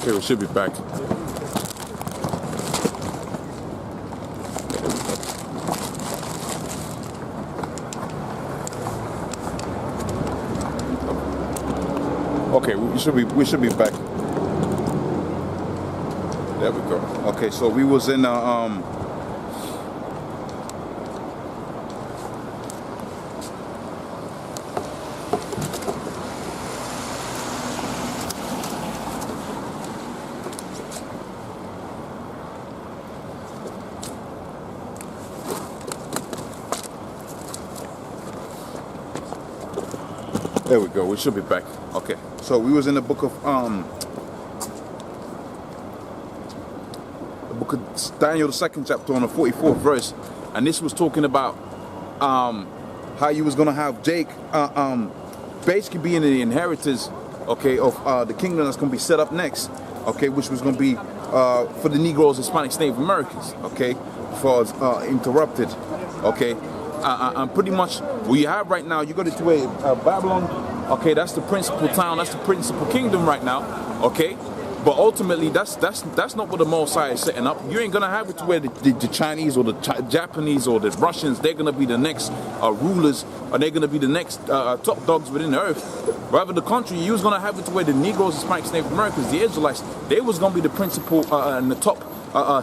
Okay, we should be back. Okay, we should be back. There we go. Okay, so we was in there we go. We should be back. Okay. So we was in the book of Daniel, the second chapter, on the 44th verse, and this was talking about how you was gonna have Jake basically being the inheritors, okay, of the kingdom that's gonna be set up next, okay, which was gonna be for the Negroes, Hispanics, Native Americans, okay, before I was interrupted, okay. And pretty much what you have right now, you go to Babylon, okay, that's the principal town, that's the principal kingdom right now, okay. But ultimately, that's not what the Mosai is setting up. You ain't gonna have it to where the Chinese or the Japanese or the Russians, they're gonna be the next rulers, or they're gonna be the next top dogs within the earth. Rather, the country, you was gonna have it to where the Negroes, Hispanics, Native Americans, the Israelites, they was gonna be the principal and the top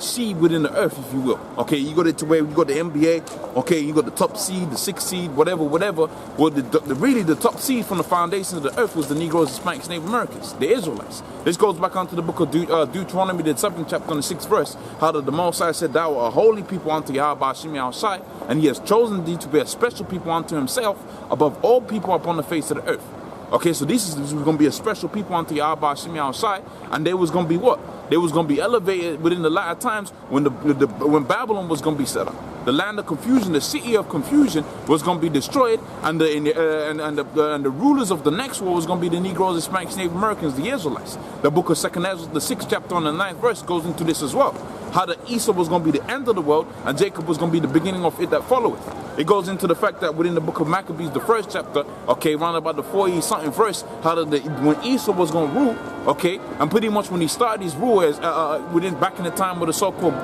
seed within the earth, if you will. Okay, you go to where you got the NBA. Okay, you got the top seed, the sixth seed, whatever. Well, really the top seed from the foundation of the earth was the Negroes, Hispanics, Native Americans, the Israelites. This goes back onto the book of Deuteronomy, the 7th chapter, on the 6th verse. How the Mosai said, "Thou art a holy people unto Yahweh Hashem Yahushai, and He has chosen thee to be a special people unto Himself above all people upon the face of the earth." Okay, so this was going to be a special people unto Yahweh Hashem Yahushai, and they was going to be what? They was going to be elevated within the latter times when when Babylon was going to be set up. The land of confusion, the city of confusion, was going to be destroyed, and the rulers of the next war was going to be the Negroes, Hispanics, Native Americans, the Israelites. The book of 2nd Ezra, the 6th chapter on the 9th verse, goes into this as well. How the Esau was going to be the end of the world, and Jacob was going to be the beginning of it that followeth. It goes into the fact that within the book of Maccabees, the 1st chapter, okay, around about the 40-something verse, how when Esau was going to rule, okay, and pretty much when he started his rule as back in the time of the so-called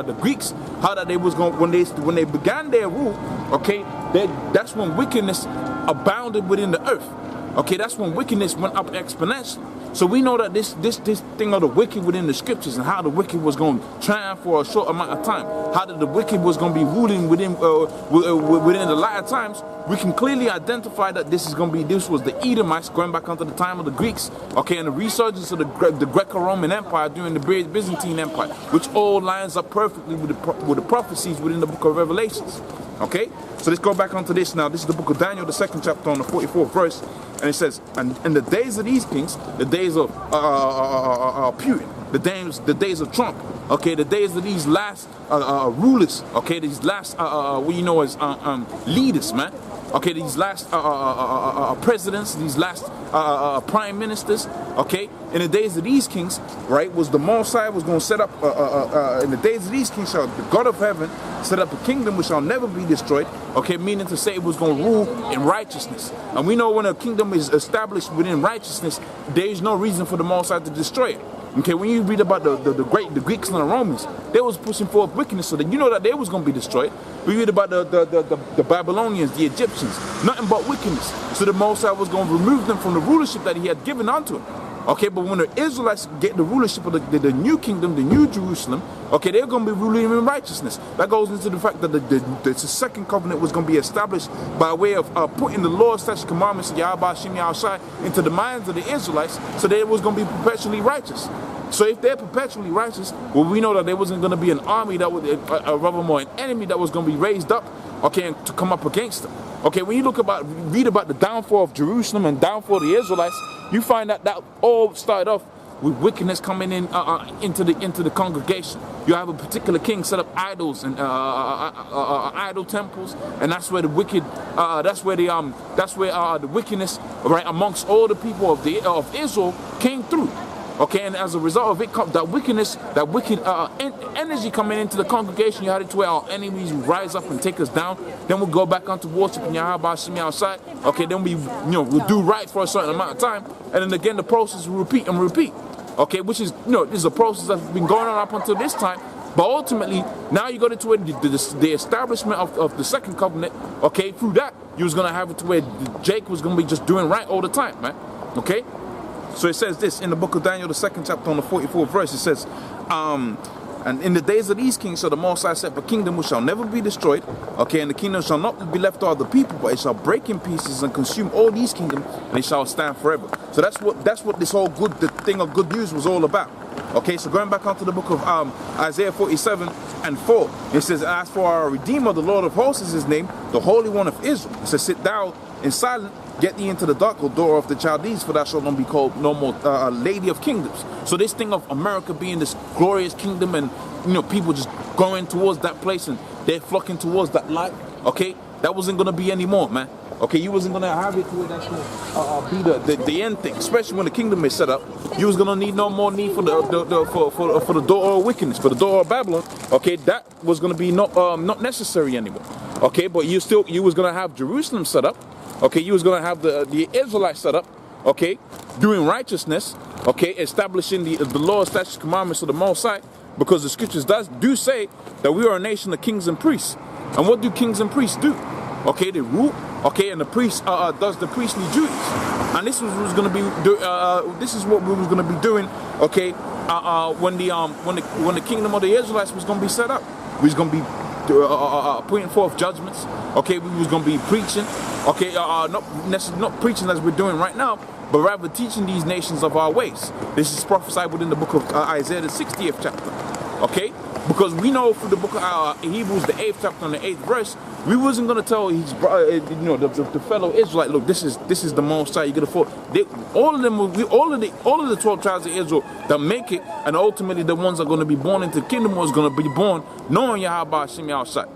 the Greeks, how that they was going when they began their rule, okay, that's when wickedness abounded within the earth. Okay, that's when wickedness went up exponentially. So we know that this thing of the wicked within the scriptures, and how the wicked was going to triumph for a short amount of time, how that the wicked was going to be ruling within the latter times, we can clearly identify that this was the Edomites going back onto the time of the Greeks, okay, and the resurgence of the Greco-Roman Empire during the Byzantine Empire, which all lines up perfectly with the prophecies within the book of Revelations. Okay, so let's go back onto this now. This is the book of Daniel, the 2nd chapter, on the 44th verse, and it says, "And in the days of these kings, the days of Putin, the days of Trump, okay, the days of these last rulers, okay, these last what you know as leaders, man. Okay, these last presidents, these last prime ministers, okay, in the days of these kings, right, was the Mosai was going to set up, in the days of these kings shall the God of heaven set up a kingdom which shall never be destroyed, okay, meaning to say it was going to rule in righteousness. And we know when a kingdom is established within righteousness, there is no reason for the Mosai to destroy it. Okay, when you read about the Greeks and the Romans, they was pushing forth wickedness, so that you know that they was going to be destroyed. We read about the Babylonians, the Egyptians, nothing but wickedness. So the Mosai was going to remove them from the rulership that he had given unto them. Okay, but when the Israelites get the rulership of the new kingdom, the new Jerusalem, okay, they're going to be ruling in righteousness. That goes into the fact that the second covenant was going to be established by way of putting the law, statutes, commandments of Yahweh Hashem Yahushai into the minds of the Israelites, so they was going to be perpetually righteous. So if they're perpetually righteous, well, we know that there wasn't going to be an army that would, rather more an enemy that was going to be raised up, okay, and to come up against them. Okay, when you read about the downfall of Jerusalem and downfall of the Israelites, you find that all started off with wickedness coming in into the congregation. You have a particular king set up idols and idol temples, and that's where the wicked, that's where the wickedness, right, amongst all the people of Israel came through. Okay, and as a result of it, that wicked energy coming into the congregation, you had it to where our enemies would rise up and take us down. Then we'll go back onto worshiping Yahweh Hashem outside. Okay, then we'll do right for a certain amount of time, and then again the process will repeat and repeat. okay, which is, this is a process that's been going on up until this time. But ultimately, now you got it to where the establishment of the second covenant, okay, through that, you was going to have it to where Jake was going to be just doing right all the time, man, okay? So it says this in the book of Daniel, the 2nd chapter on the 44th verse, it says, and in the days of these kings shall the Most High set up a kingdom which shall never be destroyed, okay, and the kingdom shall not be left to other people, but it shall break in pieces and consume all these kingdoms, and it shall stand forever. So that's what this whole the thing of good news was all about. Okay, so going back onto the book of Isaiah 47 and 4, it says, as for our Redeemer, the Lord of hosts is his name, the Holy One of Israel. It says, sit down in silence, get thee into the dark door of the Chaldees, for thou shalt not be called no more Lady of Kingdoms. So this thing of America being this glorious kingdom, and people just going towards that place and they're flocking towards that light, okay, that wasn't gonna be anymore, man. Okay, you wasn't gonna have it to where that's gonna be the end thing, especially when the kingdom is set up. You was gonna need no more need for the door of wickedness, for the door of Babylon. Okay, that was gonna be not necessary anymore. Okay, but you was gonna have Jerusalem set up. Okay, you was gonna have the Israelites set up. Okay, doing righteousness. Okay, establishing the law, statutes, commandments of the Most High, because the scriptures do say that we are a nation of kings and priests. And what do kings and priests do? Okay, they rule. Okay, and the priest does the priestly duties, and this was going to be this is what we was going to be doing. Okay, when the kingdom of the Israelites was going to be set up, we was going to be putting forth judgments. Okay, we was going to be preaching. Okay, not preaching as we're doing right now, but rather teaching these nations of our ways. This is prophesied within the book of Isaiah, the 60th chapter. Okay, because we know through the book of Hebrews, the 8th chapter and the 8th verse, we wasn't gonna tell his the fellow Israelite, look, this is the Most High. You gotta follow. All of the 12 tribes of Israel that make it, and ultimately the ones that are gonna be born into the kingdom was gonna be born knowing Yahweh Hashem outside.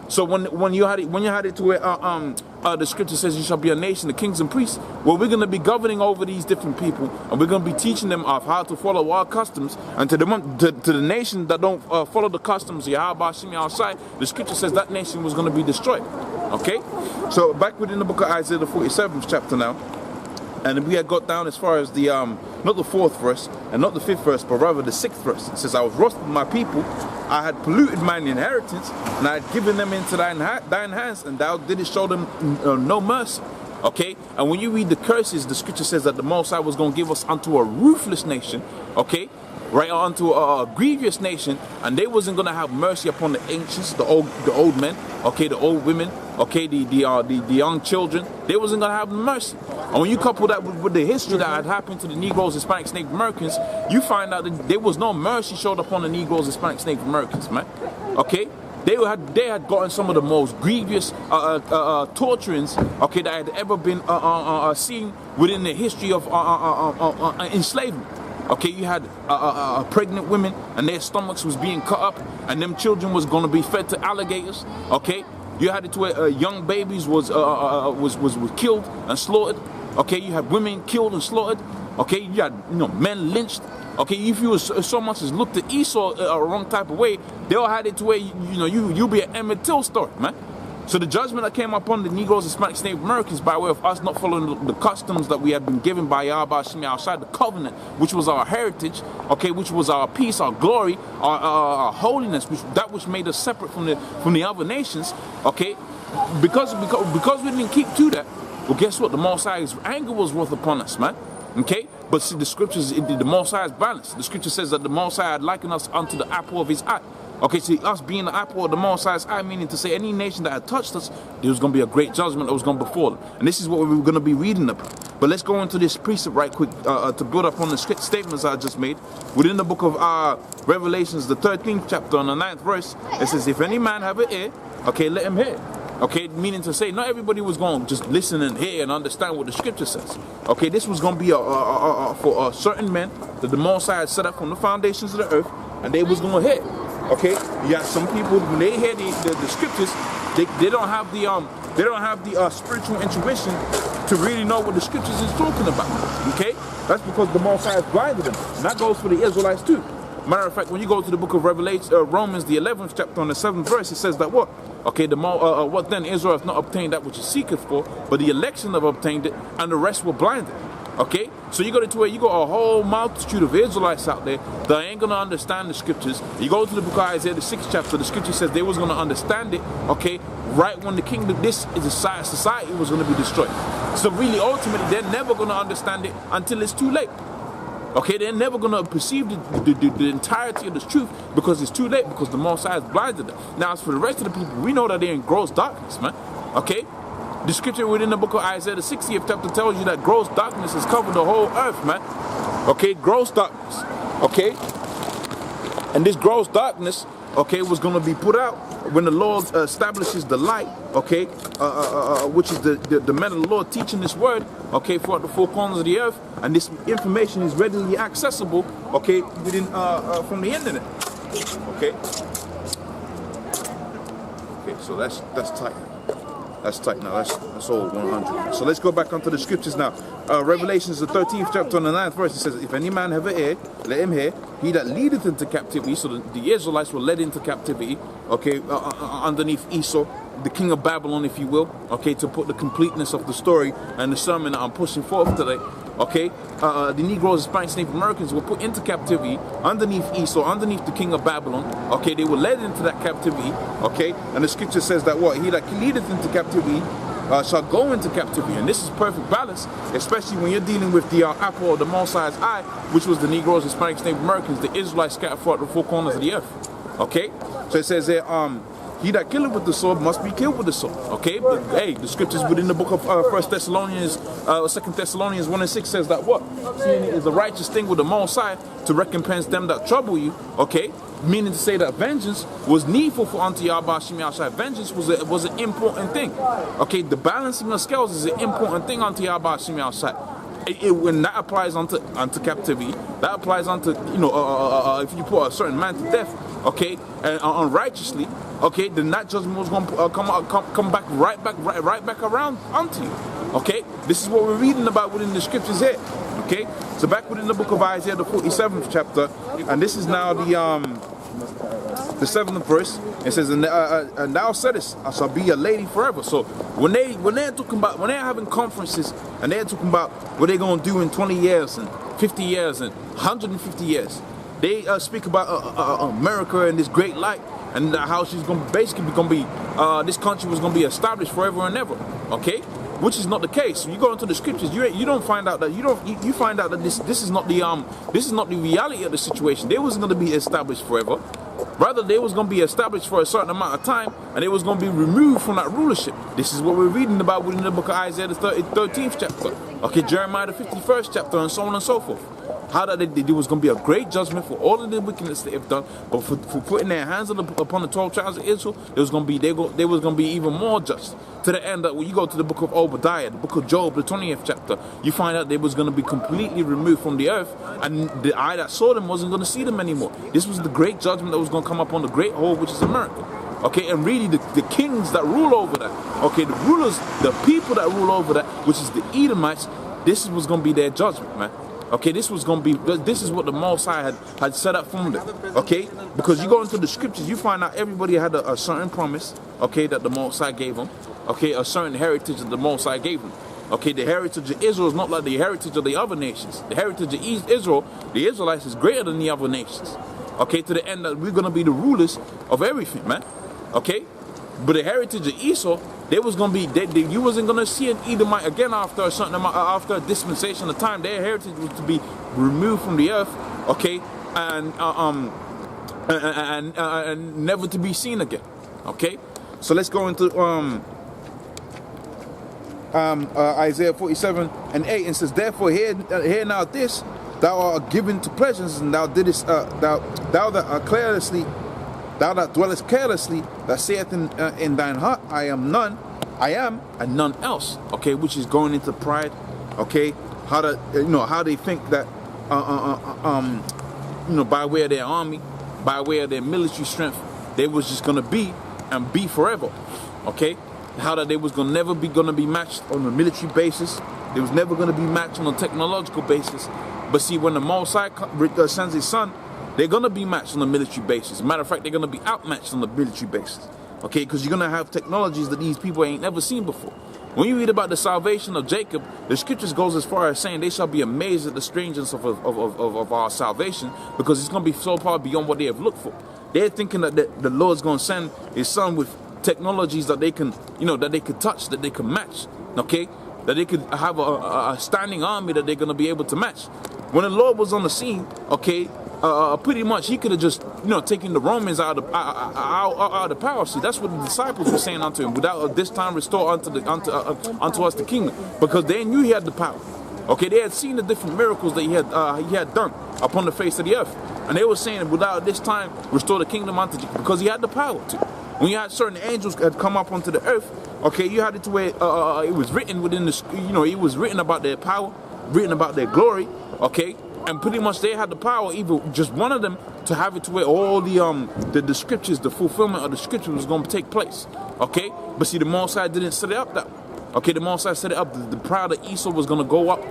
So when you had it to where the scripture says you shall be a nation of kings and priests, well, we're going to be governing over these different people, and we're going to be teaching them of how to follow our customs. And to the nation that don't follow the customs of Yahweh Hashem outside, the scripture says that nation was going to be destroyed. Okay, so back within the book of Isaiah, the 47th chapter now, and we had got down as far as the not the 4th verse and not the 5th verse, but rather the 6th verse. It says, I was wroth with my people, I had polluted mine inheritance, and I had given them into thine hands, and thou didst show them no mercy. Okay, and when you read the curses, the scripture says that the Most High was going to give us unto a ruthless nation. Okay, right, onto a grievous nation, and they wasn't going to have mercy upon the ancients, the old men, okay, the old women, okay, the young children. They wasn't going to have mercy. And when you couple that with the history that had happened to the Negroes, Hispanics, Native Americans, you find out that there was no mercy showed upon the Negroes, Hispanics, Native Americans, man. Okay, they had gotten some of the most grievous torturings, okay, that had ever been seen within the history of enslavement. Okay, you had pregnant women, and their stomachs was being cut up, and them children was going to be fed to alligators. Okay, you had it to where young babies was killed and slaughtered. Okay, you had women killed and slaughtered. Okay, you had men lynched. Okay, if you was so much as looked at Esau a wrong type of way, they all had it to where you'll be an Emmett Till story, man. So the judgment that came upon the Negroes, Hispanics, Native Americans by way of us not following the customs that we had been given by Yahweh Hashem outside the covenant, which was our heritage, okay, which was our peace, our glory, our holiness, which made us separate from the other nations, okay, because we didn't keep to that. Well, guess what? The Most High's anger was wrought upon us, man. Okay, but see, the scriptures, the Most High is balanced. The scripture says that the Most High had likened us unto the apple of his eye. Okay, see, us being the apple of the Most High's eye, meaning to say any nation that had touched us, there was going to be a great judgment that was going to befall them. And this is what we were going to be reading about. But let's go into this precept right quick to build up on the statements I just made. Within the book of Revelations, the 13th chapter, on the 9th verse, it says, if any man have an ear, okay, let him hear. Okay, meaning to say, not everybody was going to just listen and hear and understand what the scripture says. Okay, this was going to be for certain men that the Most High had set up from the foundations of the earth, and they was going to hear. Okay, you got some people when they hear the scriptures, they don't have the spiritual intuition to really know what the scriptures is talking about. Okay, that's because the Most High has blinded them, and that goes for the Israelites too. Matter of fact, when you go to the book of Revelation, Romans, the 11th chapter, on the 7th verse, it says that what? Okay, what then? Israel hath not obtained that which it seeketh for, but the election have obtained it, and the rest were blinded. Okay, so you got it to where you got a whole multitude of Israelites out there that ain't gonna understand the scriptures. You go to the book of Isaiah, the 6th chapter, the scripture says they was gonna understand it, okay, right when the kingdom, this is a society was gonna be destroyed. So really, ultimately, they're never gonna understand it until it's too late. Okay, they're never gonna perceive the entirety of the truth because it's too late, because the Most High has blinded them. Now, as for the rest of the people, we know that they're in gross darkness, man. Okay. The scripture within the book of Isaiah, the 60th chapter, tells you that gross darkness has covered the whole earth, man. Okay, gross darkness. Okay, and this gross darkness, okay, was going to be put out when the Lord establishes the light, okay, which is the men of the Lord teaching this word, okay, throughout the four corners of the earth, and this information is readily accessible, okay, within from the internet. Okay. Okay, so that's tight. That's tight now. That's all 100. So let's go back onto the scriptures now. Revelations, the 13th chapter, on the 9th verse, it says, "If any man have an ear, let him hear. He that leadeth into captivity." So the Israelites were led into captivity, okay, underneath Esau, the king of Babylon, if you will, okay, to put the completeness of the story and the sermon that I'm pushing forth today. Okay, the Negroes, Hispanics, Native Americans were put into captivity underneath Esau, underneath the king of Babylon. Okay, they were led into that captivity. Okay, and the scripture says that what? He that leadeth into captivity shall go into captivity. And this is perfect balance, especially when you're dealing with the apple of the Most High's eye, which was the Negroes, Hispanics, Native Americans, the Israelites scattered throughout the four corners of the earth. Okay, so it says there, he that killeth with the sword must be killed with the sword. Okay, but hey, the scriptures within the book of 1 Thessalonians, 2 Thessalonians 1 and 6 says that what? Seeing it is a righteous thing with the Most High to recompense them that trouble you. Okay, meaning to say that vengeance was needful for unto Yahweh Shem Yahshai. Vengeance was an important thing. Okay, the balancing of scales is an important thing unto Yahweh Shem Yahshai. When that applies onto captivity, that applies onto, you know, if you put a certain man to death, okay, and unrighteously, okay, then that judgment was going to come back right back around onto you. Okay, this is what we're reading about within the scriptures here. Okay, so back within the book of Isaiah, the 47th chapter, and this is now the 7th verse. It says, and thou saidest, I shall be a lady forever. So when they're talking about, when they're having conferences and they're talking about what they're going to do in 20 years and 50 years and 150 years, they speak about America and this great light, and how she's going to basically be this country was going to be established forever and ever. Okay, which is not the case. You go into the scriptures, you don't find out that you find out that this is not the reality of the situation. They wasn't going to be established forever. Rather, they was going to be established for a certain amount of time, and they was going to be removed from that rulership. This is what we're reading about within the book of Isaiah, the 13th chapter. Okay, Jeremiah, the 51st chapter, and so on and so forth. How that there was going to be a great judgment for all of the wickedness they have done, but for putting their hands upon the 12 tribes of Israel, there was going to be even more just. To the end that when you go to the book of Obadiah, the book of Job, the 20th chapter, you find out they was going to be completely removed from the earth, and the eye that saw them wasn't going to see them anymore. This was the great judgment that was going to come upon the great whole, which is America. Okay, and really the kings that rule over that, okay, the rulers, the people that rule over that, which is the Edomites, this was going to be their judgment, man. Okay, this is what the Most High had set up for them. Okay, because you go into the scriptures, you find out everybody had a certain promise, okay, that the Most High gave them. Okay, a certain heritage that the Most High gave them. Okay, the heritage of Israel is not like the heritage of the other nations. The heritage of Israel, the Israelites, is greater than the other nations. Okay, to the end that we're going to be the rulers of everything, man. Okay, but the heritage of Esau, they was going to be, you wasn't going to see an Edomite again after a certain amount, after a dispensation of time. Their heritage was to be removed from the earth, okay, and never to be seen again. Okay, so let's go into Isaiah 47 and 8, and says, therefore hear now this, thou art given to pleasures, and thou didst thou that dwellest carelessly, that saith in thine heart, I am, and none else. Okay, which is going into pride. Okay, how they think that by way of their army, by way of their military strength, they was just gonna be forever. Okay, how that they was never gonna be matched on a military basis. They was never gonna be matched on a technological basis. But see, when the Most High sends His Son, they're going to be matched on a military basis. Matter of fact, they're going to be outmatched on a military basis. Okay, because you're going to have technologies that these people ain't never seen before. When you read about the salvation of Jacob, the scriptures goes as far as saying they shall be amazed at the strangeness of our salvation, because it's going to be so far beyond what they have looked for. They're thinking that the Lord's going to send his son with technologies that they can, that they could touch, that they can match, okay? That they could have a standing army that they're going to be able to match. When the Lord was on the scene, okay, pretty much he could have just, taken the Romans out of the power. See, that's what the disciples were saying unto him. Without this time restore unto us the kingdom, because they knew he had the power. Okay, they had seen the different miracles that he had done upon the face of the earth, and they were saying, without this time restore the kingdom unto you, because he had the power to. When you had certain angels had come up onto the earth, okay, you had it to where it was written within the, it was written about their power, written about their glory, okay. And pretty much they had the power, even just one of them, to have it to where all the scriptures, the fulfillment of the scriptures was going to take place. Okay? But see, the Mosai didn't set it up that way. Okay, the Mosai set it up, the pride of Esau was going to go up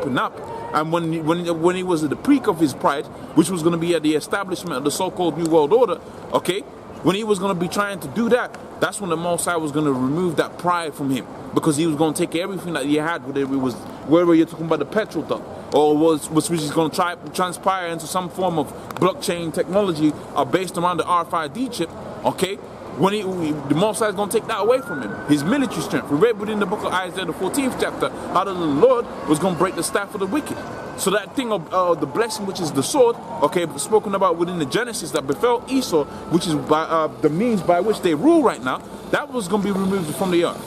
and up. And when he was at the peak of his pride, which was going to be at the establishment of the so-called New World Order, okay, when he was going to be trying to do that, that's when the Mosai was going to remove that pride from him, because he was going to take everything that he had, whether it was, wherever you're talking about the petrol dump, or which is going to try transpire into some form of blockchain technology based around the RFID chip, okay? When the Mosai is going to take that away from him, his military strength. We read within the book of Isaiah, the 14th chapter, how the Lord was going to break the staff of the wicked. So that thing of the blessing, which is the sword, okay, spoken about within the Genesis that befell Esau, which is by the means by which they rule right now, that was going to be removed from the earth.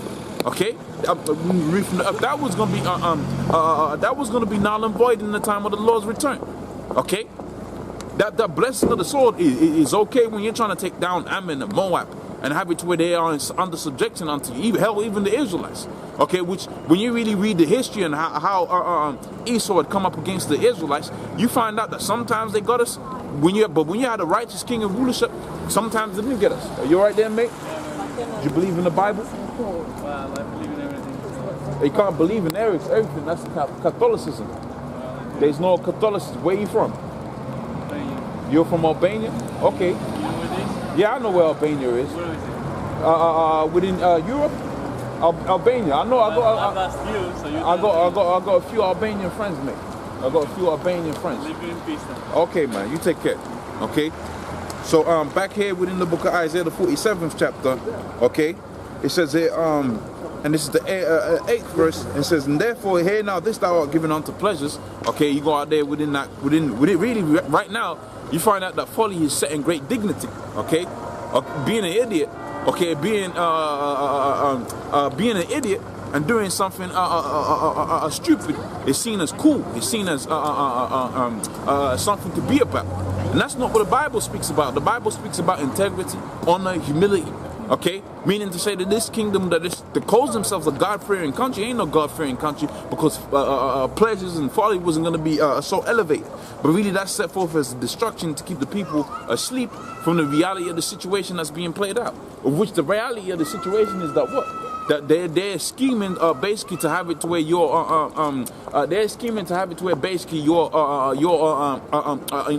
Okay, that was going to be null and void in the time of the Lord's return. Okay, that blessing of the sword is okay when you're trying to take down Ammon and Moab and have it to where they are under subjection unto you, even the Israelites. Okay, which when you really read the history and how Esau had come up against the Israelites, you find out that sometimes they got us. When you had a righteous king and rulership, sometimes they didn't get us. Are you right there, mate? Do you believe in the Bible? Well, I believe in everything. You can't believe in everything. That's Catholicism. There's no Catholicism. Where are you from? Albania. You're from Albania? Okay. You know where it is? Yeah, I know where Albania is. Where is it? Within Europe, Albania. I know. I've asked you, so you I got a few Albanian friends, mate. I got a few Albanian friends. Live in peace then. Okay, man. You take care. Okay. So back here within the book of Isaiah, the 47th chapter. Okay. It says here, and this is the 8th verse. It says, and therefore, here now, this thou art given unto pleasures. Okay, you go out there within really right now, you find out that folly is set in great dignity. Okay, being an idiot. Okay, being an idiot and doing something stupid is seen as cool. It's seen as something to be about, and that's not what the Bible speaks about. The Bible speaks about integrity, honor, humility. Okay, meaning to say that this kingdom that calls themselves a God-fearing country ain't no God-fearing country, because pleasures and folly wasn't going to be so elevated. But really, that's set forth as destruction to keep the people asleep from the reality of the situation that's being played out. Of which the reality of the situation is that what? That they're scheming basically to have it to where they're scheming to have it to where basically you're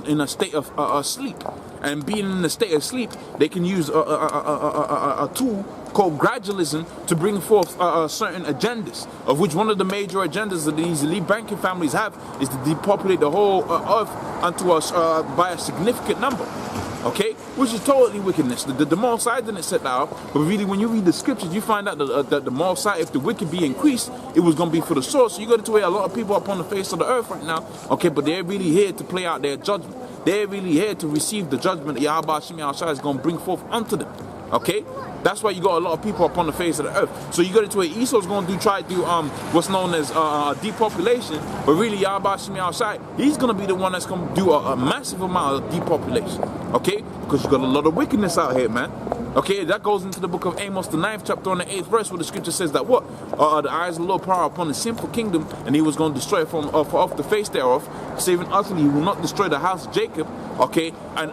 in a state of sleep. And being in a state of sleep, they can use a tool called gradualism to bring forth certain agendas, of which one of the major agendas that these elite banking families have is to depopulate the whole earth unto us by a significant number. Okay, which is totally wickedness. The Mosai didn't set that up, but really, when you read the scriptures, you find out that the Mosai, if the wicked be increased, it was going to be for the source. So you go to where a lot of people up on the face of the earth right now. Okay, but they're really here to play out their judgment. They're really here to receive the judgment that Yahweh Hashem Yahushua is going to bring forth unto them. Okay, that's why you got a lot of people up on the face of the earth. So you got to where Esau's going to try to do what's known as depopulation, but really Yahweh Hashem Yahushua, he's going to be the one that's going to do a massive amount of depopulation. Okay, because you got a lot of wickedness out here, man. Okay, that goes into the book of Amos, the 9th chapter on the 8th verse, where the scripture says that what? The eyes of the Lord power upon the sinful kingdom, and he was going to destroy it from off the face thereof, saving utterly. He will not destroy the house of Jacob, okay, and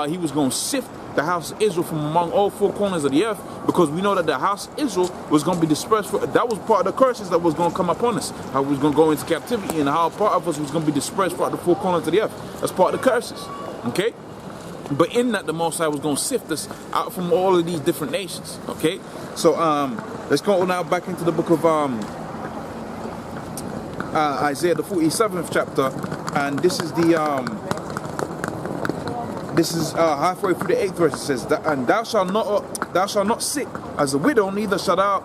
he was going to sift the house of Israel from among all four corners of the earth, because we know that the house of Israel was going to be dispersed. That was part of the curses that was going to come upon us, how we was going to go into captivity, and how part of us was going to be dispersed throughout the four corners of the earth. That's part of the curses, okay? But in that, the Most High was going to sift us out from all of these different nations. Okay, so let's go now back into the book of Isaiah, the 47th chapter, and this is the halfway through the 8th verse. It says that, and thou shalt not sit as a widow, neither shalt thou.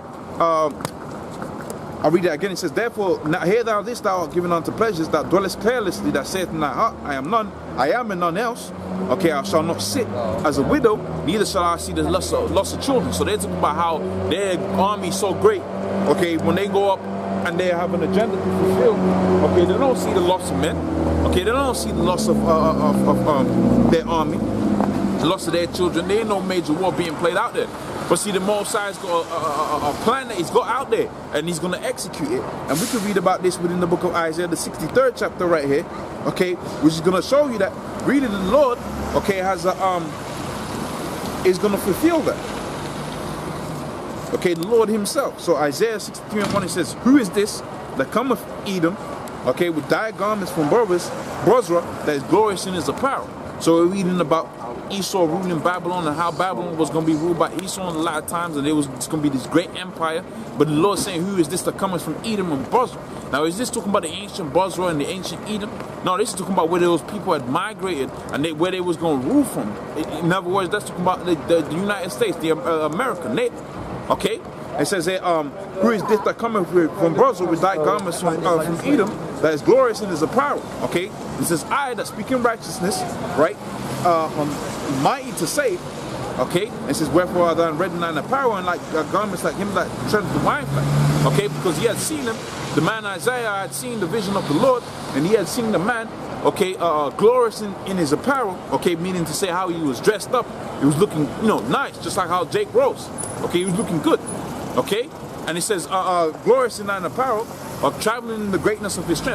I'll read that again. It says, therefore, now hear thou this, thou art given unto pleasures, that dwellest carelessly, that saith in thy heart, I am none, I am and none else. Okay, I shall not sit as a widow, neither shall I see the loss of children. So they're talking about how their army is so great. Okay, when they go up and they have an agenda to fulfill, okay, they don't see the loss of men. Okay, they don't see the loss of their army, the loss of their children. There ain't no major war being played out there. But see, the Most High's got a plan that he's got out there, and he's going to execute it. And we can read about this within the book of Isaiah, the 63rd chapter right here, okay, which is going to show you that really the Lord, okay, has is going to fulfill that. Okay, the Lord himself. So Isaiah 63:1, it says, who is this that cometh Edom, okay, with dyed garments from Bozrah, that is glorious in his apparel? So we're reading about Esau ruling Babylon, and how Babylon was going to be ruled by Esau in a lot of times, and it was going to be this great empire. But the Lord saying, who is this that cometh from Edom and Bozrah? Now, is this talking about the ancient Bozrah and the ancient Edom? No, this is talking about where those people had migrated and where they was going to rule from. In other words, that's talking about the United States, the American. Okay? It says here, who is this that cometh from Bozrah with dyed garments from Edom, that is glorious in his apparel? Okay? It says, I that speak in righteousness, right? Mighty to save. Okay? It says, wherefore art thou red in thine apparel, and like garments like him that treadeth the winefat. Okay? Because he had seen him, the man Isaiah had seen the vision of the Lord, and he had seen the man, okay, glorious in his apparel, okay, meaning to say how he was dressed up. He was looking, nice, just like how Jake rose. Okay, he was looking good. Okay? And it says, glorious in thine apparel, traveling in the greatness of his strength.